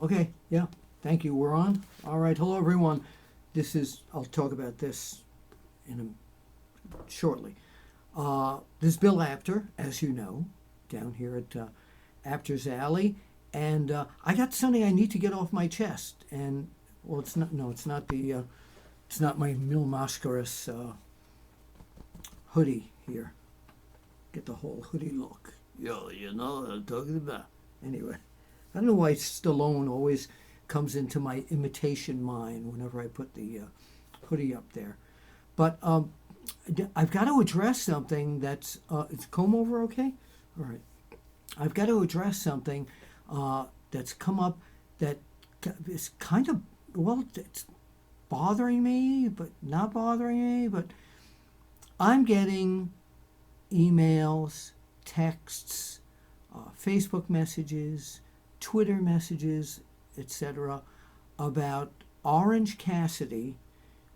Okay, yeah, thank you. We're on. All right, hello everyone. I'll talk about this shortly. This is Bill Apter, as you know, down here at Apter's Alley. And I got something I need to get off my chest. And, well, it's not my Mil Mascaras hoodie here. Get the whole hoodie look. Yo, you know what I'm talking about. Anyway. I don't know why Stallone always comes into my imitation mind whenever I put the hoodie up there. But I've got to address something that's... is comb over okay? All right. I've got to address something that's come up that is kind of... Well, it's bothering me, but not bothering me. But I'm getting emails, texts, Facebook messages, Twitter messages, etc., about Orange Cassidy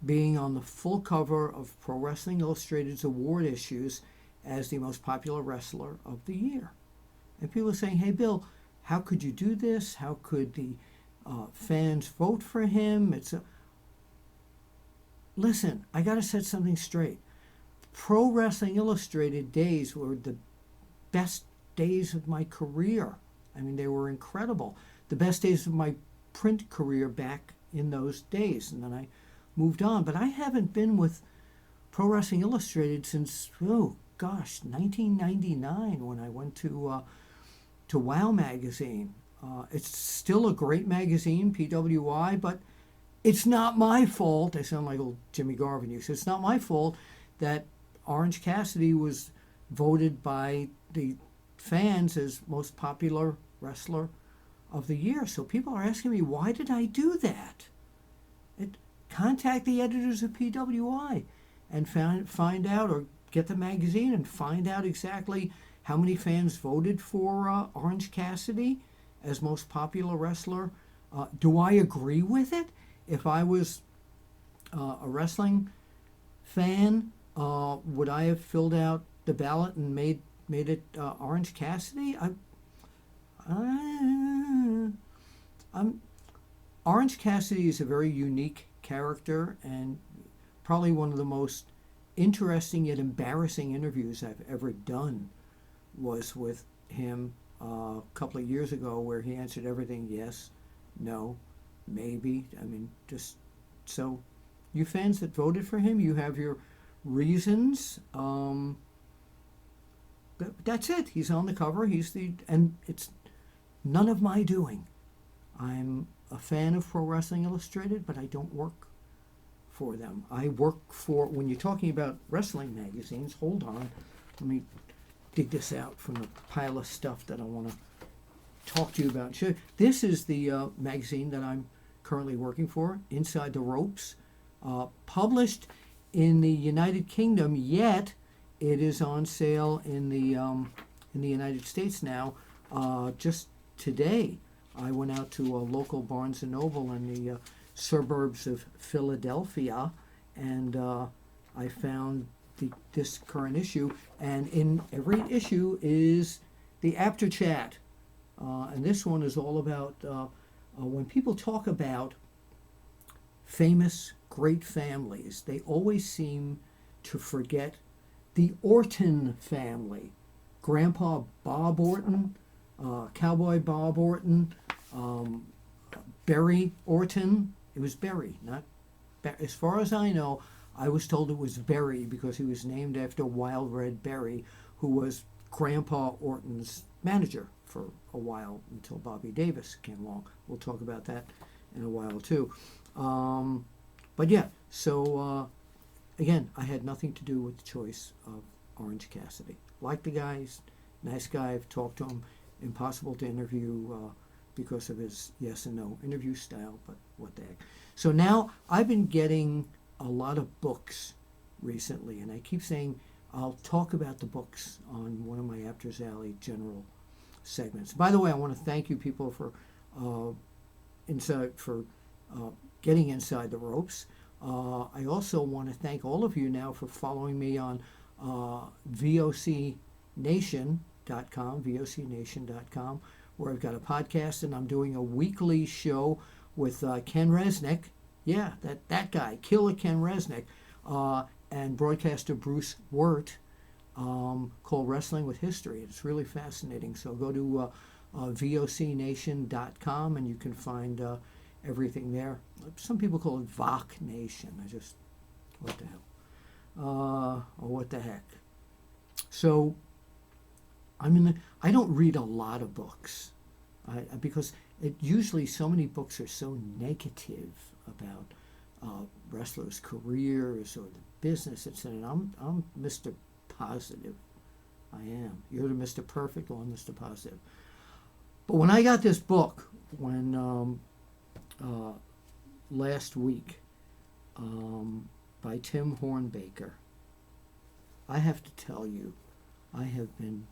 being on the full cover of Pro Wrestling Illustrated's award issues as the most popular wrestler of the year. And people are saying, hey, Bill, how could you do this? How could the fans vote for him? Listen, I got to set something straight. Pro Wrestling Illustrated days were the best days of my career. I mean, they were incredible. The best days of my print career back in those days. And then I moved on. But I haven't been with Pro Wrestling Illustrated since, 1999 when I went to WOW Magazine. It's still a great magazine, PWI, but it's not my fault. I sound like old Jimmy Garvin used to. It's not my fault that Orange Cassidy was voted by the fans as most popular wrestler of the year. So people are asking me, why did I do that? Contact the editors of PWI and find out, or get the magazine and find out exactly how many fans voted for Orange Cassidy as most popular wrestler. Do I agree with it? If I was a wrestling fan, would I have filled out the ballot and made it Orange Cassidy? Orange Cassidy is a very unique character, and probably one of the most interesting yet embarrassing interviews I've ever done was with him a couple of years ago, where he answered everything yes, no, maybe. I mean, just so you fans that voted for him, you have your reasons. But that's it. He's on the cover. And it's none of my doing. I'm a fan of Pro Wrestling Illustrated, but I don't work for them. I work for, when you're talking about wrestling magazines, hold on, let me dig this out from the pile of stuff that I want to talk to you about. This is the magazine that I'm currently working for, Inside the Ropes, published in the United Kingdom, yet it is on sale in the United States now. Just today, I went out to a local Barnes & Noble in the suburbs of Philadelphia, and I found this current issue. And in every issue is the Apter chat. And this one is all about when people talk about famous, great families, they always seem to forget the Orton family. Grandpa Bob Orton, Cowboy Bob Orton, Berry Orton. It was Berry, not... As far as I know, I was told it was Berry because he was named after Wild Red Berry, who was Grandpa Orton's manager for a while until Bobby Davis came along. We'll talk about that in a while too. But yeah, so again, I had nothing to do with the choice of Orange Cassidy. Like the guy, he's a nice guy. I've talked to him. Impossible to interview because of his yes and no interview style, but what the heck. So now I've been getting a lot of books recently, and I keep saying I'll talk about the books on one of my Apter's Alley general segments. By the way, I want to thank you people for getting inside the ropes. I also want to thank all of you now for following me on VOCNation.com, where I've got a podcast, and I'm doing a weekly show with Ken Resnick. Yeah, that guy, Killer Ken Resnick, and broadcaster Bruce Wirt, called Wrestling with History. It's really fascinating. So go to vocnation.com and you can find everything there. Some people call it Voc Nation. What the hell? Or what the heck? So I don't read a lot of books because usually so many books are so negative about wrestlers' careers or the business, etc. I'm Mr. Positive. I am. You're the Mr. Perfect, or I'm Mr. Positive. But when I got this book, last week, by Tim Hornbaker, I have to tell you, I have been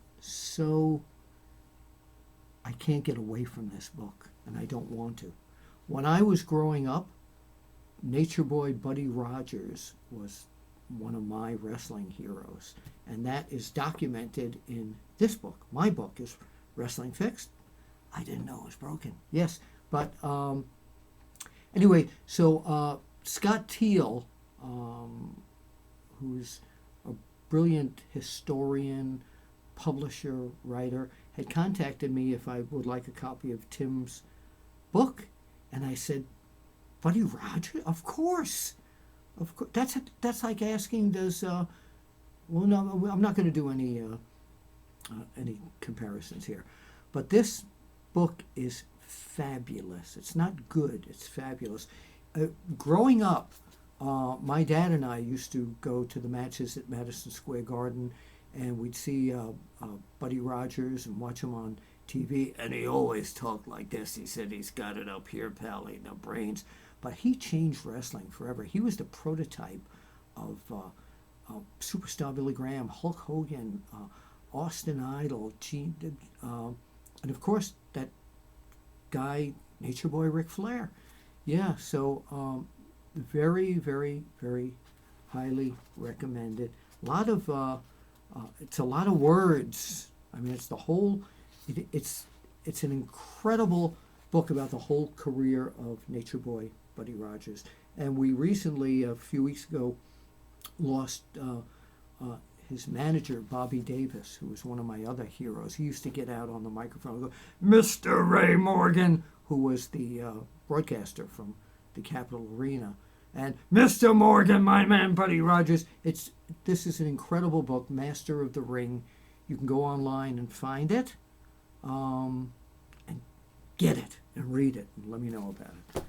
I can't get away from this book, and I don't want to. When I was growing up, Nature Boy Buddy Rogers was one of my wrestling heroes, and that is documented in this book. My book is Wrestling Fixed. I didn't know it was broken. Yes, but anyway, so Scott Teal, who's a brilliant historian, publisher, writer, had contacted me if I would like a copy of Tim's book, and I said, Buddy Rogers? Of course. That's like asking, does well, no, I'm not going to do any comparisons here, but this book is fabulous. It's not good, it's fabulous. Growing up, my dad and I used to go to the matches at Madison Square Garden, and we'd see Buddy Rogers and watch him on TV, and he always talked like this. He said, he's got it up here, pal, ain't no brains. But he changed wrestling forever. He was the prototype of Superstar Billy Graham, Hulk Hogan, Austin Idol, and of course that guy, Nature Boy Ric Flair. Yeah, so very, very, very highly recommended. A lot of it's a lot of words. I mean, it's the whole. It's an incredible book about the whole career of Nature Boy Buddy Rogers. And we recently, a few weeks ago, lost his manager, Bobby Davis, who was one of my other heroes. He used to get out on the microphone and go, Mr. Ray Morgan, who was the broadcaster from the Capitol Arena. And Mr. Morgan, my man, Buddy Rogers. This is an incredible book, Master of the Ring. You can go online and find it, and get it and read it and let me know about it.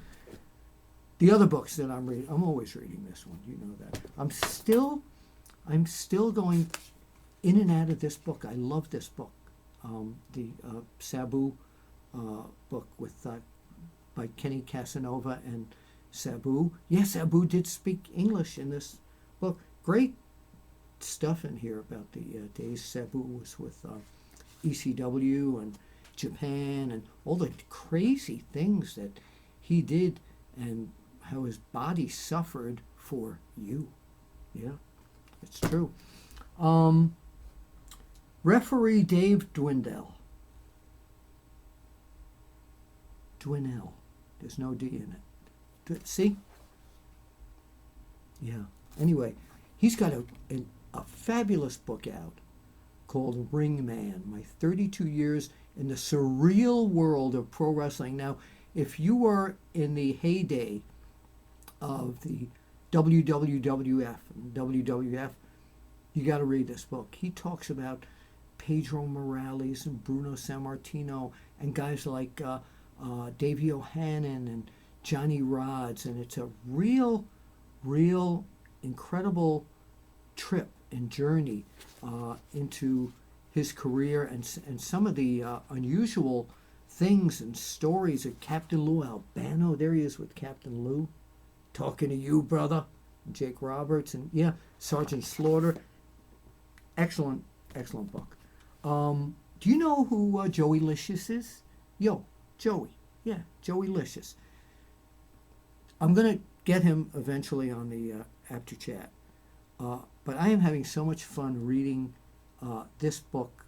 The other books that I'm reading, I'm always reading this one, you know that. I'm still going in and out of this book. I love this book, the Sabu book by Kenny Casanova and Sabu. Yes, Sabu did speak English in this book. Great stuff in here about the days Sabu was with ECW and Japan and all the crazy things that he did and how his body suffered for you. Yeah, it's true. Referee Dave Dwindell. There's no D in it. See? Yeah. Anyway, he's got a fabulous book out called Ring Man, My 32 Years in the Surreal World of Pro Wrestling. Now, if you were in the heyday of the WWF and WWF, you got to read this book. He talks about Pedro Morales and Bruno Sammartino and guys like Davey O'Hannon and Johnny Rods, and it's a real incredible trip and journey into his career and some of the unusual things and stories of Captain Lou Albano. There he is with Captain Lou, talking to you, brother. Jake Roberts, and yeah, Sergeant Slaughter. Excellent book. Do you know who Joey Licious is? Yo, Joey. Yeah, Joey Licious. I'm going to get him eventually on the Apter chat. But I am having so much fun reading this book,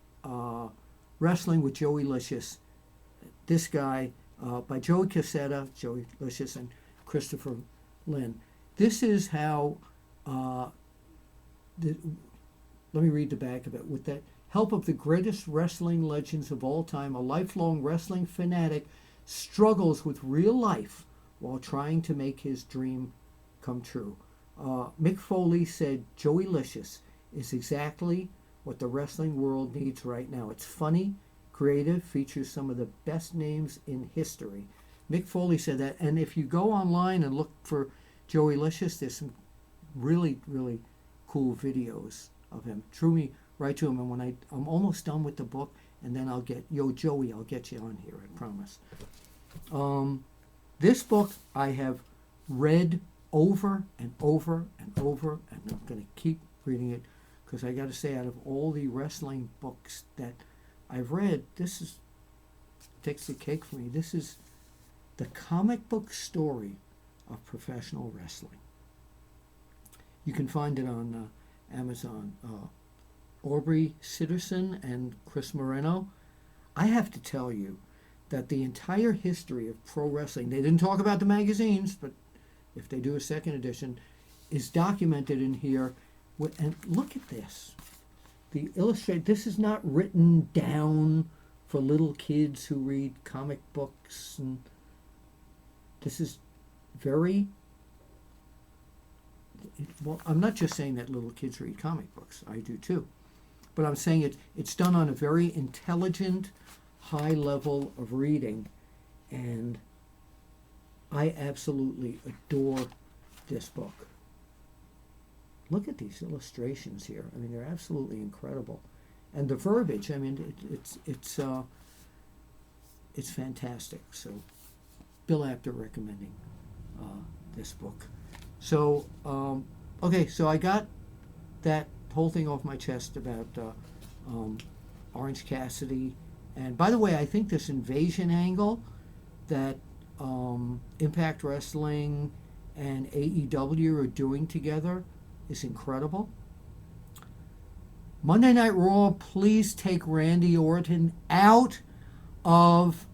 Wrestling with Joey Licious. this guy by Joey Cassetta, Joey Licious, and Christopher Lynn. This is how, let me read the back of it. With the help of the greatest wrestling legends of all time, a lifelong wrestling fanatic struggles with real life while trying to make his dream come true. Mick Foley said Joey Licious is exactly what the wrestling world needs right now. It's funny, creative, features some of the best names in history. Mick Foley said that, and if you go online and look for Joey Licious, there's some really, really cool videos of him. Drew me right to him, and when I'm almost done with the book, and then I'll get, Joey, I'll get you on here, I promise. This book I have read over and over and over, and I'm going to keep reading it, because I got to say, out of all the wrestling books that I've read, this takes the cake for me. This is the comic book story of professional wrestling. You can find it on Amazon. Aubrey Sitterson and Chris Moreno. I have to tell you that the entire history of pro wrestling, they didn't talk about the magazines, but if they do a second edition, is documented in here. And look at this. The this is not written down for little kids who read comic books, and this is very, well, I'm not just saying that little kids read comic books. I do too. But I'm saying it's done on a very intelligent, high level of reading, and I absolutely adore this book. Look at these illustrations here. I mean, they're absolutely incredible. And the verbiage, I mean, it's fantastic. So, Bill Apter recommending this book. So, okay, so I got that whole thing off my chest about Orange Cassidy. And by the way, I think this invasion angle that Impact Wrestling and AEW are doing together is incredible. Monday Night Raw, please take Randy Orton out of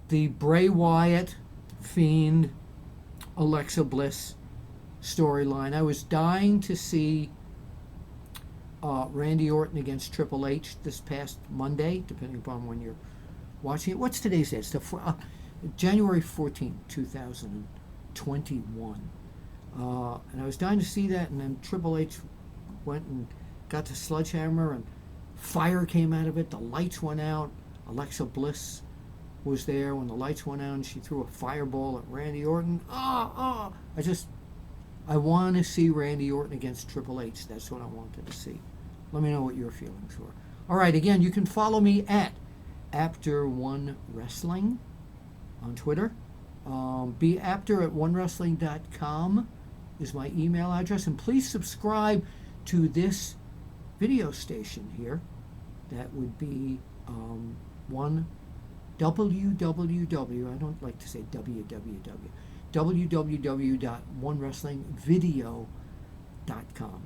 the Bray Wyatt, Fiend, Alexa Bliss storyline. I was dying to see Randy Orton against Triple H this past Monday, depending upon when you're watching it. What's today's date? It's January 14th, 2021. And I was dying to see that, and then Triple H went and got the sledgehammer, and fire came out of it. The lights went out. Alexa Bliss was there when the lights went out, and she threw a fireball at Randy Orton. I want to see Randy Orton against Triple H. That's what I wanted to see. Let me know what your feelings were. All right, again, you can follow me at Apter1Wrestling on Twitter. Be Apter at onewrestling.com is my email address. And please subscribe to this video station here. That would be www, I don't like to say www, www.onewrestlingvideo.com.